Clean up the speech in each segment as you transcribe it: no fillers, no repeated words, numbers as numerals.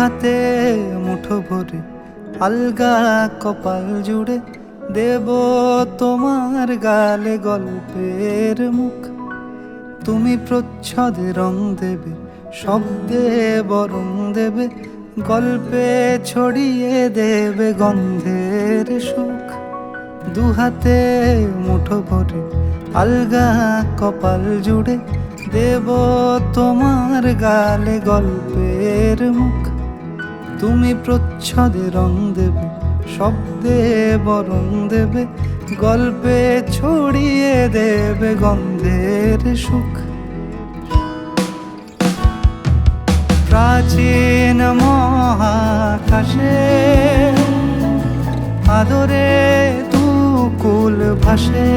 হাতে মুঠো ভরে আলগা কপাল জুড়ে দেব তোমার গালে গল্পের মুখ। তুমি প্রচ্ছদে রং দেবে, শব্দে বরং দেবে, গল্পে ছড়িয়ে দেবে গন্ধের সুখ। দুহাতে মুঠো ভরে আলগা কপাল জুড়ে দেব তোমার গালে গল্পের মুখ। তুমি প্রচ্ছদে রং দেবে, শব্দে বরং দেবে, গল্পে ছড়িয়ে দেবে গন্ধের সুখ। প্রাচীন মহাকাশে আদরে দুকুল ভাসে,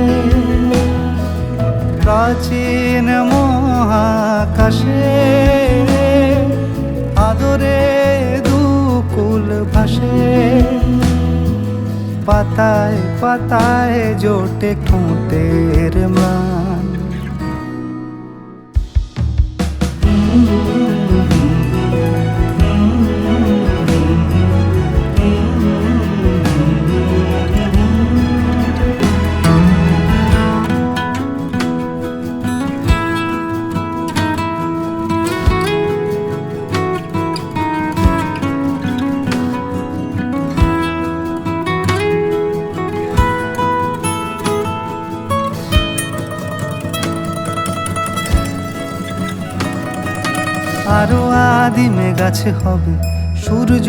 প্রাচীন মহাকাশে আদরে দুকুল ভাসে। পাতায় পাতায় জোটে ঠোঁটের ম্লান, আরো আদিমে গাছে হবে, সূর্য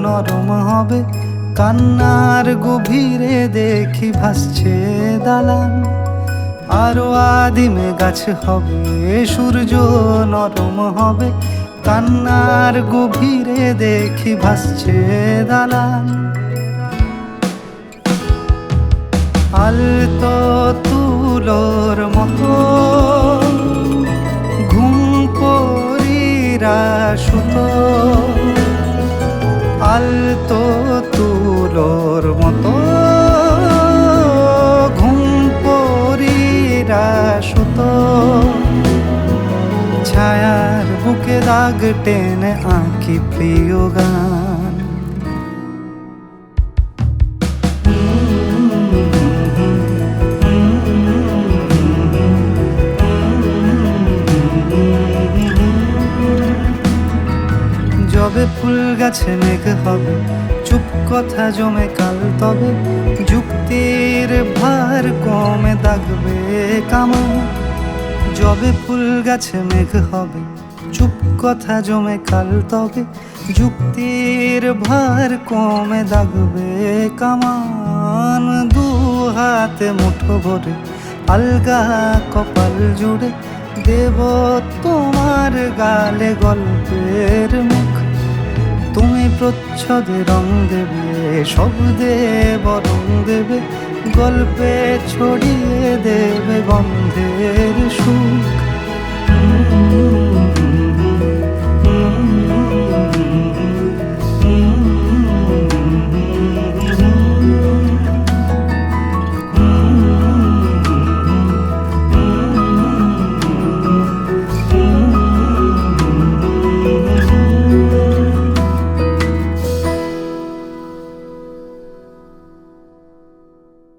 নরম হবে, কান্নার গভীরে দেখি ভাসছে দালান। আরো আদিমে গাছে হবে, সূর্য নরম হবে, কান্নার গভীরে দেখি ভাসছে দালান। আলতো তুলোর মতো সুতো, আলতো তুলোর মতো ঘুম পরীরা সুতো। ছায়ার বুকে দাগ টেনে আঁকি প্রিয় গান। যবে ফুল গাছে মেঘ হবে, চুপ কথা জমে কাল তবে, যুক্তির ভার কমে দাগবে কামা। যবে ফুল গাছে মেঘ হবে, চুপ কথা জমে কাল তবে, যুক্তির ভার কমে দাগবে কামান। দু হাতে মুঠো ভরে আলগা কপাল জুড়ে দেব তোমার গালে গল্পের মুখ। তুমি প্রচ্ছদে রং দেবে, শব্দে বরং দেবে, গল্পে ছড়িয়ে দেবে গন্ধের সুখ।